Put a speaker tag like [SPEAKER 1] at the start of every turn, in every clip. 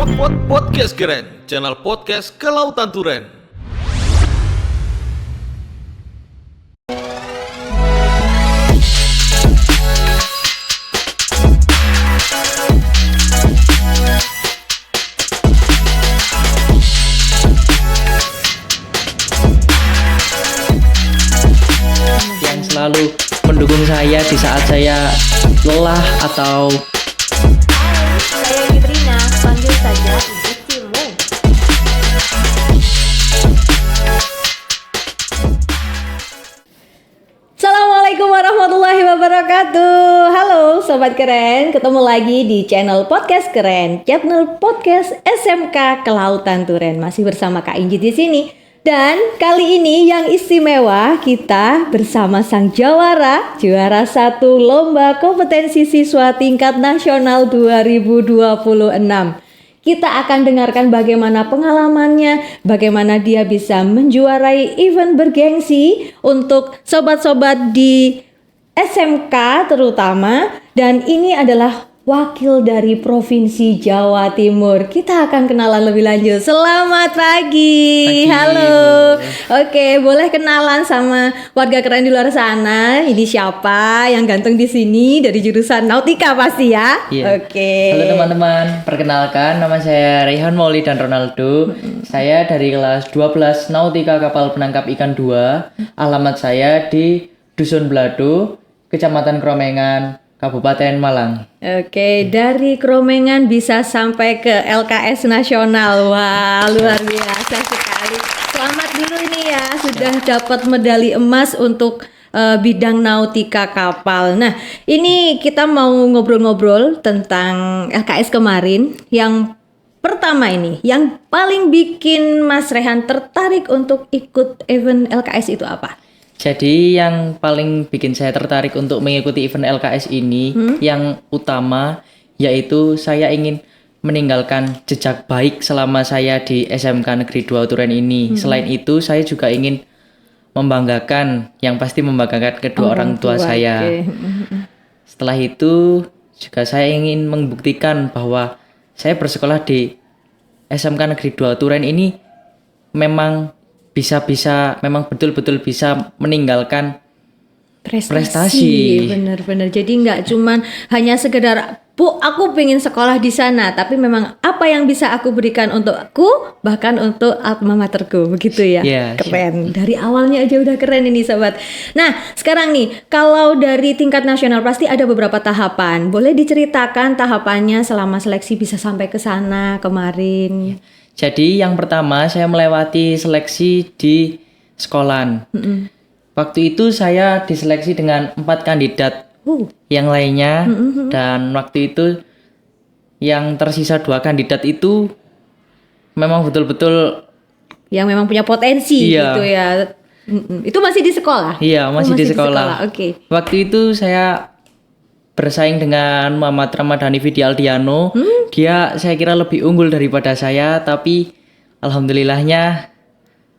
[SPEAKER 1] Podcast Keren, channel podcast Kelautan Turen.
[SPEAKER 2] Yang selalu mendukung saya di saat saya lelah atau
[SPEAKER 3] Saya Gibrina, panggil saja Ibu Cimu. Assalamualaikum warahmatullahi wabarakatuh. Halo Sobat Keren, ketemu lagi di channel Podcast Keren, channel podcast SMK Kelautan Turen. Masih bersama Kak Inji di sini. Dan kali ini yang istimewa kita bersama sang juara 1 Lomba Kompetensi Siswa Tingkat Nasional 2026. Kita akan dengarkan bagaimana pengalamannya, bagaimana dia bisa menjuarai event bergengsi untuk sobat-sobat di SMK terutama, dan ini adalah wakil dari Provinsi Jawa Timur. Kita akan kenalan lebih lanjut. Selamat pagi. Halo. Oke, boleh kenalan sama warga keren di luar sana. Ini siapa yang ganteng di sini dari jurusan Nautika pasti ya?
[SPEAKER 2] Iya.
[SPEAKER 3] Oke.
[SPEAKER 2] Halo teman-teman, perkenalkan nama saya Raihan Mauli dan Ronaldo. Saya dari kelas 12 Nautika Kapal Penangkap Ikan 2. Alamat saya di Dusun Blado, Kecamatan Kromengan, Kabupaten Malang.
[SPEAKER 3] Oke, dari Kromengan bisa sampai ke LKS Nasional. Wah, luar biasa sekali. Selamat dulu ini ya, sudah dapat medali emas untuk bidang nautika kapal. Nah, ini kita mau ngobrol-ngobrol tentang LKS kemarin. Yang pertama ini, yang paling bikin Mas Rehan tertarik untuk ikut event LKS itu apa?
[SPEAKER 2] Jadi yang paling bikin saya tertarik untuk mengikuti event LKS ini yang utama yaitu saya ingin meninggalkan jejak baik selama saya di SMK Negeri 2 Turen ini. Selain itu saya juga ingin membanggakan, yang pasti membanggakan kedua orang tua saya.
[SPEAKER 3] Oke.
[SPEAKER 2] Setelah itu juga saya ingin membuktikan bahwa saya bersekolah di SMK Negeri 2 Turen ini memang memang betul-betul bisa meninggalkan prestasi.
[SPEAKER 3] Bener-bener. Jadi nggak cuman hanya sekedar aku pengen sekolah di sana, tapi memang apa yang bisa aku berikan untukku, bahkan untuk alma materku, begitu ya.
[SPEAKER 2] Iya,
[SPEAKER 3] Keren. Dari awalnya aja udah keren ini sobat. Nah, sekarang nih, kalau dari tingkat nasional pasti ada beberapa tahapan. Boleh diceritakan tahapannya selama seleksi bisa sampai ke sana kemarin?
[SPEAKER 2] Jadi yang pertama saya melewati seleksi di sekolahan. Waktu itu saya diseleksi dengan 4 kandidat yang lainnya, dan waktu itu yang tersisa 2 kandidat itu memang betul-betul
[SPEAKER 3] yang memang punya potensi
[SPEAKER 2] Iya.
[SPEAKER 3] gitu ya. Itu masih di sekolah?
[SPEAKER 2] iya masih di sekolah.
[SPEAKER 3] Oke.
[SPEAKER 2] Waktu itu saya bersaing dengan Muhammad Ramadhani Vidialdiano. Dia saya kira lebih unggul daripada saya, tapi alhamdulillahnya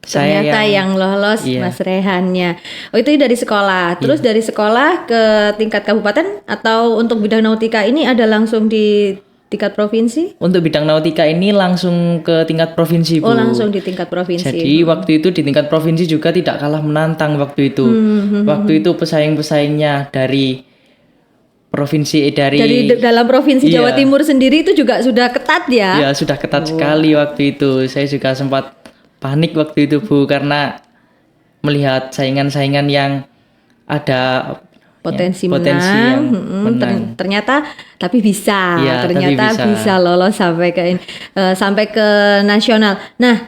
[SPEAKER 2] saya
[SPEAKER 3] Ternyata yang lolos
[SPEAKER 2] Iya.
[SPEAKER 3] Mas Rehannya. Oh, itu dari sekolah. Terus dari sekolah ke tingkat kabupaten atau untuk bidang nautika ini ada langsung di tingkat provinsi?
[SPEAKER 2] untuk bidang nautika ini langsung ke tingkat provinsi, Bu.
[SPEAKER 3] Oh, langsung di tingkat provinsi.
[SPEAKER 2] Jadi waktu itu di tingkat provinsi juga tidak kalah menantang waktu itu. Waktu itu pesaing-pesaingnya dari
[SPEAKER 3] dari dalam provinsi
[SPEAKER 2] Iya.
[SPEAKER 3] Jawa Timur sendiri itu juga sudah ketat ya?
[SPEAKER 2] Ya, sudah ketat sekali waktu itu. Saya juga sempat panik waktu itu, Bu, karena melihat saingan-saingan yang ada
[SPEAKER 3] Potensi
[SPEAKER 2] yang
[SPEAKER 3] menang.
[SPEAKER 2] menang.
[SPEAKER 3] Ternyata tapi bisa.
[SPEAKER 2] Iya,
[SPEAKER 3] Ternyata
[SPEAKER 2] tapi
[SPEAKER 3] bisa lolos sampai ke nasional. Nah,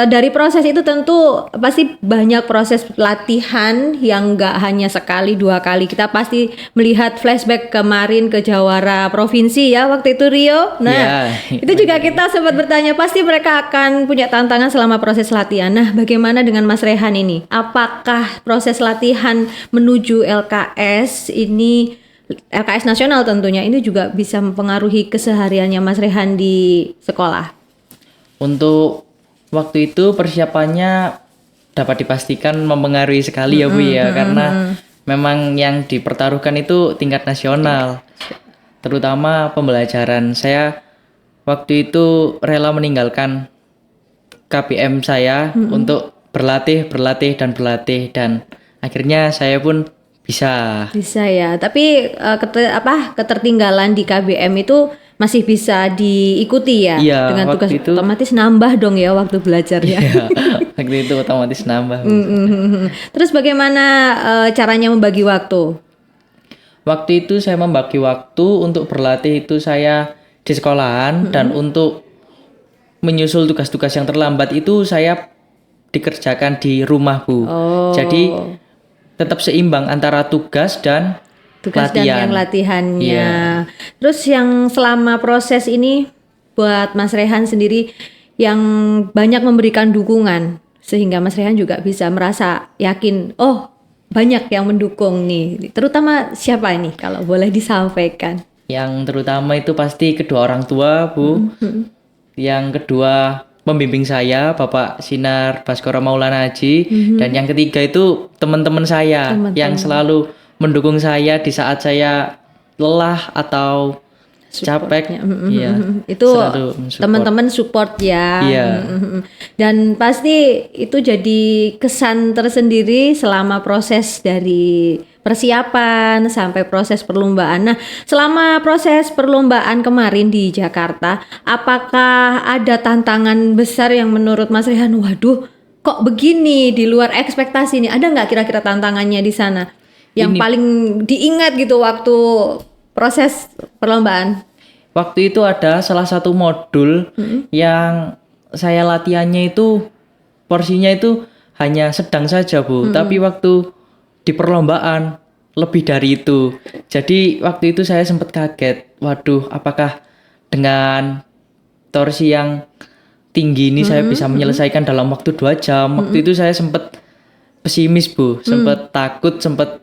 [SPEAKER 3] dari proses itu tentu pasti banyak proses latihan yang nggak hanya sekali 2 kali. Kita pasti melihat flashback kemarin ke Jawara Provinsi ya waktu itu Rio. Nah,
[SPEAKER 2] Iya.
[SPEAKER 3] itu juga kita sempat bertanya, pasti mereka akan punya tantangan selama proses latihan. Nah, bagaimana dengan Mas Rehan ini? Apakah proses latihan menuju LKS ini, LKS nasional tentunya, ini juga bisa mempengaruhi kesehariannya Mas Rehan di sekolah?
[SPEAKER 2] Untuk waktu itu persiapannya dapat dipastikan mempengaruhi sekali ya Bu ya, karena memang yang dipertaruhkan itu tingkat nasional, terutama pembelajaran. Saya waktu itu rela meninggalkan KBM saya untuk berlatih dan akhirnya saya pun bisa.
[SPEAKER 3] Bisa ya, tapi ketertinggalan di KBM itu masih bisa diikuti ya,
[SPEAKER 2] Iya,
[SPEAKER 3] dengan tugas
[SPEAKER 2] waktu itu-
[SPEAKER 3] otomatis nambah dong ya waktu belajarnya.
[SPEAKER 2] Iya, waktu itu otomatis nambah.
[SPEAKER 3] Terus bagaimana caranya membagi waktu?
[SPEAKER 2] Waktu itu saya membagi waktu untuk berlatih itu saya di sekolahan dan untuk menyusul tugas-tugas yang terlambat itu saya dikerjakan di rumah, Bu.
[SPEAKER 3] Oh.
[SPEAKER 2] Jadi tetap seimbang antara tugas dan
[SPEAKER 3] Tugas dan
[SPEAKER 2] latihan.
[SPEAKER 3] yang latihannya.
[SPEAKER 2] Iya.
[SPEAKER 3] Terus yang selama proses ini buat Mas Rehan sendiri yang banyak memberikan dukungan sehingga Mas Rehan juga bisa merasa yakin, oh banyak yang mendukung nih. Terutama siapa ini kalau boleh disampaikan?
[SPEAKER 2] Yang terutama itu pasti kedua orang tua, Bu. Yang kedua pembimbing saya, Bapak Sinar Baskoro Maulana Haji. Dan yang ketiga itu teman-teman saya yang selalu mendukung saya di saat saya lelah atau capek. Iya,
[SPEAKER 3] Itu
[SPEAKER 2] selalu mensupport.
[SPEAKER 3] teman-teman support ya.
[SPEAKER 2] Iya.
[SPEAKER 3] Dan pasti itu jadi kesan tersendiri selama proses dari persiapan sampai proses perlombaan. Nah, selama proses perlombaan kemarin di Jakarta, apakah ada tantangan besar yang menurut Mas Rehan, waduh, kok begini di luar ekspektasi nih? Ada nggak kira-kira tantangannya di sana yang paling diingat gitu waktu proses perlombaan?
[SPEAKER 2] Waktu itu ada salah satu modul yang saya latihannya itu porsinya itu hanya sedang saja, Bu. Tapi waktu di perlombaan lebih dari itu. Jadi waktu itu saya sempat kaget. Waduh, apakah dengan torsi yang tinggi ini saya bisa menyelesaikan dalam waktu 2 jam? Waktu itu saya sempat pesimis, Bu. Sempat takut, sempat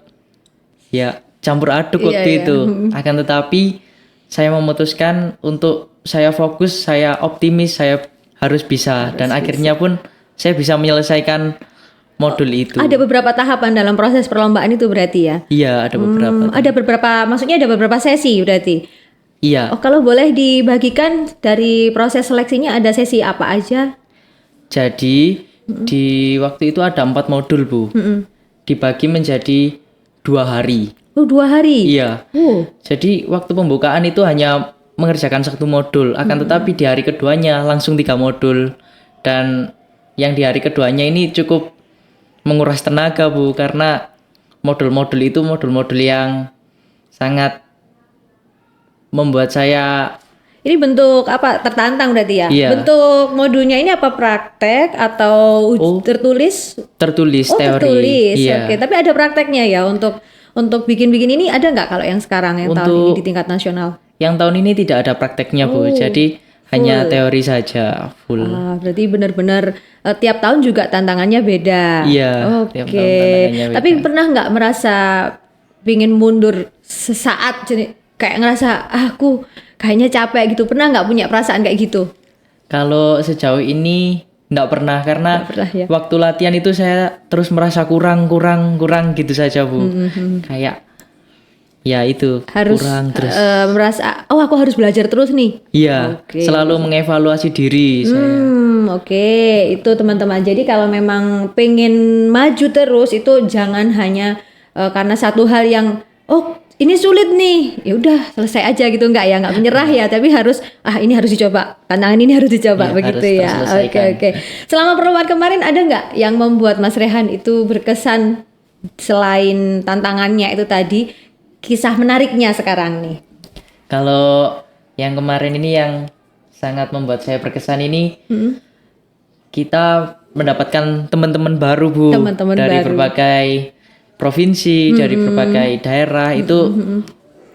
[SPEAKER 2] ya campur aduk waktu itu. Akan tetapi saya memutuskan untuk saya fokus, saya optimis, saya harus bisa. Dan akhirnya pun saya bisa menyelesaikan modul itu.
[SPEAKER 3] Ada beberapa tahapan dalam proses perlombaan itu berarti ya?
[SPEAKER 2] Iya, ada beberapa.
[SPEAKER 3] Ada beberapa, maksudnya ada beberapa sesi berarti?
[SPEAKER 2] Iya.
[SPEAKER 3] Oh, kalau boleh dibagikan dari proses seleksinya ada sesi apa aja?
[SPEAKER 2] Jadi di waktu itu ada 4 modul, Bu. Dibagi menjadi 2 hari.
[SPEAKER 3] Oh, 2 hari?
[SPEAKER 2] Iya. Jadi waktu pembukaan itu hanya mengerjakan 1 modul. Akan tetapi di hari keduanya langsung 3 modul. Dan yang di hari keduanya ini cukup menguras tenaga, Bu. Karena modul-modul itu modul-modul yang sangat membuat saya
[SPEAKER 3] Ini bentuk apa? Tertantang berarti ya?
[SPEAKER 2] Iya.
[SPEAKER 3] Bentuk modulnya ini apa, praktek atau tertulis?
[SPEAKER 2] tertulis
[SPEAKER 3] Oh,
[SPEAKER 2] teori.
[SPEAKER 3] tertulis.
[SPEAKER 2] Iya.
[SPEAKER 3] Oke, tapi ada prakteknya ya untuk bikin-bikin ini ada nggak kalau yang sekarang yang tahun ini di tingkat nasional?
[SPEAKER 2] Yang tahun ini tidak ada prakteknya, Bu. Jadi hanya teori saja, full.
[SPEAKER 3] Berarti benar-benar tiap tahun juga tantangannya beda.
[SPEAKER 2] Iya,
[SPEAKER 3] Oke.
[SPEAKER 2] tiap tahun tantangannya beda.
[SPEAKER 3] Tapi pernah nggak merasa pingin mundur sesaat, kayak ngerasa aku kayaknya capek gitu? Pernah nggak punya perasaan kayak gitu?
[SPEAKER 2] Kalau sejauh ini enggak pernah, karena
[SPEAKER 3] Nggak pernah ya?
[SPEAKER 2] waktu latihan itu saya terus merasa kurang gitu saja, Bu. Kayak ya itu
[SPEAKER 3] Harus
[SPEAKER 2] kurang terus.
[SPEAKER 3] merasa, oh aku harus belajar terus nih.
[SPEAKER 2] Iya,
[SPEAKER 3] Oke.
[SPEAKER 2] selalu mengevaluasi diri saya.
[SPEAKER 3] Oke, itu teman-teman. Jadi kalau memang pengen maju terus itu jangan hanya karena satu hal yang ini sulit nih, ya udah selesai aja gitu, nggak menyerah ya, tapi harus ini harus dicoba, tantangan ini harus dicoba,
[SPEAKER 2] Iya,
[SPEAKER 3] begitu
[SPEAKER 2] harus
[SPEAKER 3] ya.
[SPEAKER 2] terselesaikan.
[SPEAKER 3] Oke. Selama perlombaan kemarin ada nggak yang membuat Mas Rehan itu berkesan selain tantangannya itu tadi, kisah menariknya sekarang nih?
[SPEAKER 2] Kalau yang kemarin ini yang sangat membuat saya berkesan ini, kita mendapatkan teman-teman baru, Bu.
[SPEAKER 3] Teman-teman
[SPEAKER 2] dari
[SPEAKER 3] baru.
[SPEAKER 2] berbagai provinsi, dari berbagai daerah itu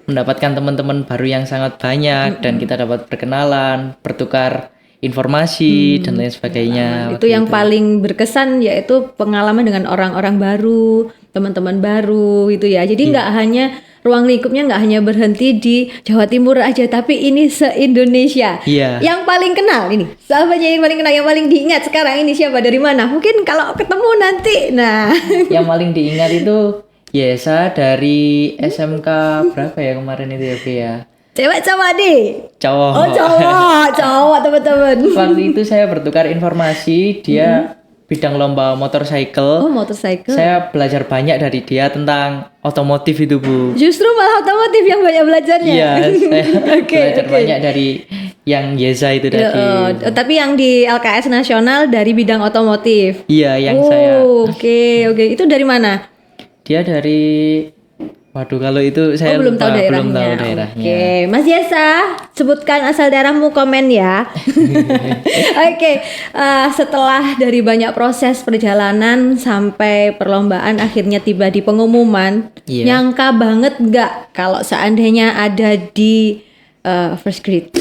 [SPEAKER 2] mendapatkan teman-teman baru yang sangat banyak dan kita dapat berkenalan, bertukar informasi dan lain sebagainya.
[SPEAKER 3] Itu yang paling berkesan yaitu pengalaman dengan orang-orang baru, teman-teman baru gitu ya. Jadi nggak hanya ruang lingkupnya nggak hanya berhenti di Jawa Timur aja, tapi ini se-Indonesia.
[SPEAKER 2] Iya.
[SPEAKER 3] Yang paling kenal ini, sahabatnya yang paling kenal, yang paling diingat sekarang ini siapa, dari mana? Mungkin kalau ketemu nanti, nah.
[SPEAKER 2] Yang paling diingat itu Yesa dari SMK berapa ya kemarin itu ya, Bu ya?
[SPEAKER 3] Cewek sama adik?
[SPEAKER 2] Cowok.
[SPEAKER 3] Oh cowok teman-teman.
[SPEAKER 2] Waktu itu saya bertukar informasi, dia bidang lomba motorcycle.
[SPEAKER 3] Oh motorcycle.
[SPEAKER 2] Saya belajar banyak dari dia tentang otomotif itu, Bu.
[SPEAKER 3] Justru malah otomotif yang banyak belajarnya.
[SPEAKER 2] Iya, saya belajar
[SPEAKER 3] oke.
[SPEAKER 2] banyak dari yang Yeza itu
[SPEAKER 3] Ya,
[SPEAKER 2] tadi.
[SPEAKER 3] tapi yang di LKS nasional dari bidang otomotif.
[SPEAKER 2] Iya, yang saya.
[SPEAKER 3] Oke. Itu dari mana?
[SPEAKER 2] Dia dari waduh, kalau itu saya
[SPEAKER 3] belum tahu
[SPEAKER 2] lupa,
[SPEAKER 3] daerahnya.
[SPEAKER 2] belum tahu daerahnya.
[SPEAKER 3] Oke, Mas Yesa, sebutkan asal daerahmu, komen ya. Oke, setelah dari banyak proses perjalanan sampai perlombaan akhirnya tiba di pengumuman,
[SPEAKER 2] Iya.
[SPEAKER 3] nyangka banget nggak kalau seandainya ada di first grade,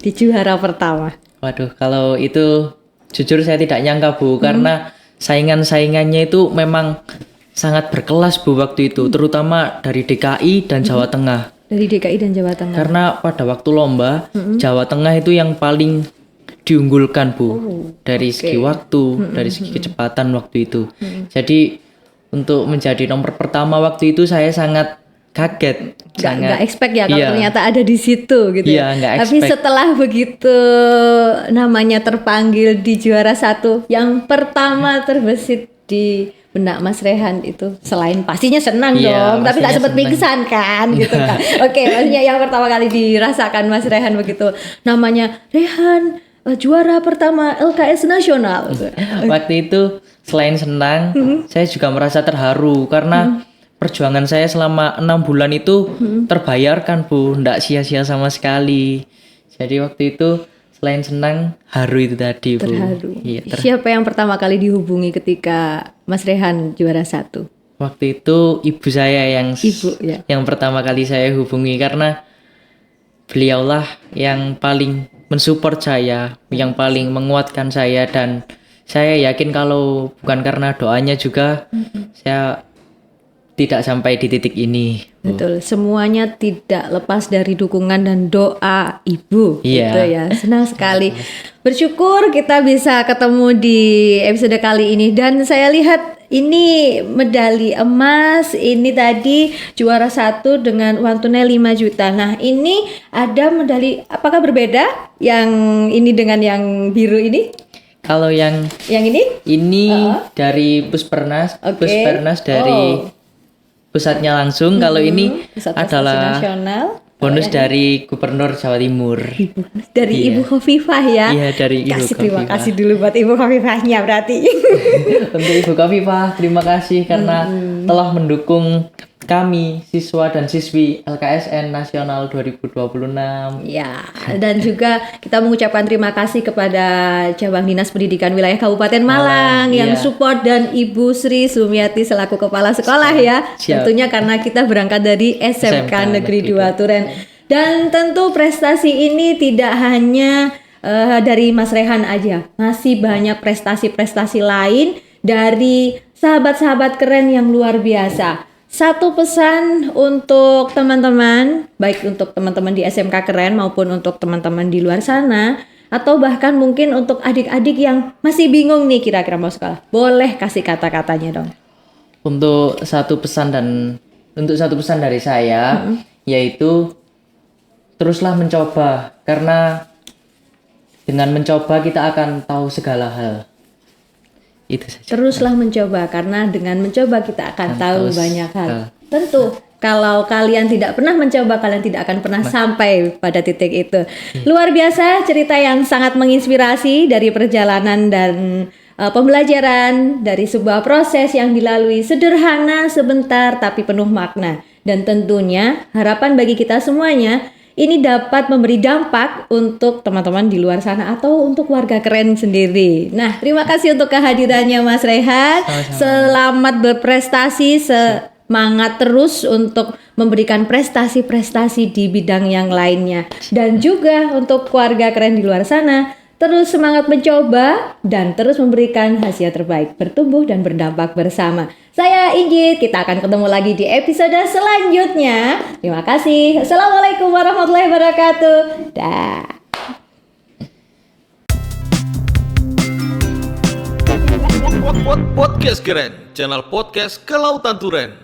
[SPEAKER 3] di juara pertama?
[SPEAKER 2] Waduh, kalau itu jujur saya tidak nyangka, Bu, karena saingan-saingannya itu memang sangat berkelas, Bu, waktu itu, terutama dari DKI dan Jawa Tengah.
[SPEAKER 3] Dari DKI dan Jawa Tengah.
[SPEAKER 2] Karena pada waktu lomba, Jawa Tengah itu yang paling diunggulkan, Bu. Dari segi waktu, dari segi kecepatan waktu itu. Jadi untuk menjadi nomor pertama waktu itu saya sangat kaget.
[SPEAKER 3] Nggak expect ya kalau
[SPEAKER 2] Iya.
[SPEAKER 3] ternyata ada di situ gitu.
[SPEAKER 2] Iya, nggak
[SPEAKER 3] Tapi
[SPEAKER 2] expect.
[SPEAKER 3] setelah begitu namanya terpanggil di juara 1, yang pertama terbesit di benak Mas Rehan itu selain pastinya senang
[SPEAKER 2] Iya,
[SPEAKER 3] dong, tapi nggak
[SPEAKER 2] pastinya
[SPEAKER 3] sempat
[SPEAKER 2] senang.
[SPEAKER 3] pingsan kan gitu kan. Oke, maksudnya yang pertama kali dirasakan Mas Rehan begitu namanya Rehan juara pertama LKS nasional.
[SPEAKER 2] Waktu itu selain senang, saya juga merasa terharu karena perjuangan saya selama 6 bulan itu terbayarkan, Bu, ndak sia-sia sama sekali. Jadi waktu itu selain senang, haru itu tadi, Bu.
[SPEAKER 3] Terharu.
[SPEAKER 2] Iya,
[SPEAKER 3] Siapa yang pertama kali dihubungi ketika Mas Rehan juara 1?
[SPEAKER 2] waktu itu ibu saya yang
[SPEAKER 3] Ibu, ya.
[SPEAKER 2] yang pertama kali saya hubungi karena beliaulah yang paling mensupport saya, yang paling menguatkan saya, dan saya yakin kalau bukan karena doanya juga saya tidak sampai di titik ini.
[SPEAKER 3] Betul, semuanya tidak lepas dari dukungan dan doa ibu.
[SPEAKER 2] Iya.
[SPEAKER 3] Gitu ya, senang sekali. Bersyukur kita bisa ketemu di episode kali ini. Dan saya lihat ini medali emas, ini tadi juara 1 dengan uang tunai 5 juta. Nah ini ada medali, apakah berbeda yang ini dengan yang biru ini?
[SPEAKER 2] Kalau yang
[SPEAKER 3] Yang ini?
[SPEAKER 2] ini dari Puspernas,
[SPEAKER 3] Oke.
[SPEAKER 2] Puspernas dari pusatnya langsung. Kalau ini
[SPEAKER 3] Pusat Prestasi
[SPEAKER 2] adalah
[SPEAKER 3] Nasional.
[SPEAKER 2] bonus dari Gubernur Jawa Timur.
[SPEAKER 3] Dari
[SPEAKER 2] Iya.
[SPEAKER 3] Ibu Khofifah ya.
[SPEAKER 2] Iya, dari Ibu
[SPEAKER 3] Terima
[SPEAKER 2] Khofifah.
[SPEAKER 3] kasih dulu buat Ibu Khofifahnya berarti.
[SPEAKER 2] Untuk Ibu Khofifah, terima kasih karena telah mendukung kami siswa dan siswi LKSN Nasional 2026.
[SPEAKER 3] Ya, dan juga kita mengucapkan terima kasih kepada Cabang Dinas Pendidikan Wilayah Kabupaten Malang yang
[SPEAKER 2] iya.
[SPEAKER 3] support, dan Ibu Sri Sumiati selaku Kepala Sekolah ya.
[SPEAKER 2] Siap.
[SPEAKER 3] Tentunya karena kita berangkat dari SMK Negeri 2 Turen. Dan tentu prestasi ini tidak hanya dari Mas Rehan aja. Masih banyak prestasi-prestasi lain dari sahabat-sahabat keren yang luar biasa. Satu pesan untuk teman-teman, baik untuk teman-teman di SMK Keren maupun untuk teman-teman di luar sana, atau bahkan mungkin untuk adik-adik yang masih bingung nih kira-kira mau sekolah. Boleh kasih kata-katanya dong.
[SPEAKER 2] Untuk satu pesan dari saya yaitu teruslah mencoba, karena dengan mencoba kita akan tahu segala hal. Itu saja.
[SPEAKER 3] Teruslah mencoba, karena dengan mencoba kita akan tahu
[SPEAKER 2] tahu
[SPEAKER 3] banyak hal.
[SPEAKER 2] hal.
[SPEAKER 3] Tentu kalau kalian tidak pernah mencoba, kalian tidak akan pernah sampai pada titik itu. Luar biasa, cerita yang sangat menginspirasi dari perjalanan dan pembelajaran, dari sebuah proses yang dilalui sederhana sebentar tapi penuh makna. Dan tentunya harapan bagi kita semuanya, ini dapat memberi dampak untuk teman-teman di luar sana atau untuk warga keren sendiri. Nah, terima kasih untuk kehadirannya Mas Rehan. Selamat berprestasi, semangat terus untuk memberikan prestasi-prestasi di bidang yang lainnya. Dan juga untuk warga keren di luar sana, terus semangat mencoba dan terus memberikan hasil terbaik, bertumbuh dan berdampak bersama. Saya Injit, kita akan ketemu lagi di episode selanjutnya. Terima kasih. Assalamualaikum warahmatullahi wabarakatuh. Dah.
[SPEAKER 1] Podcast Keren, channel podcast Kelautan Turen.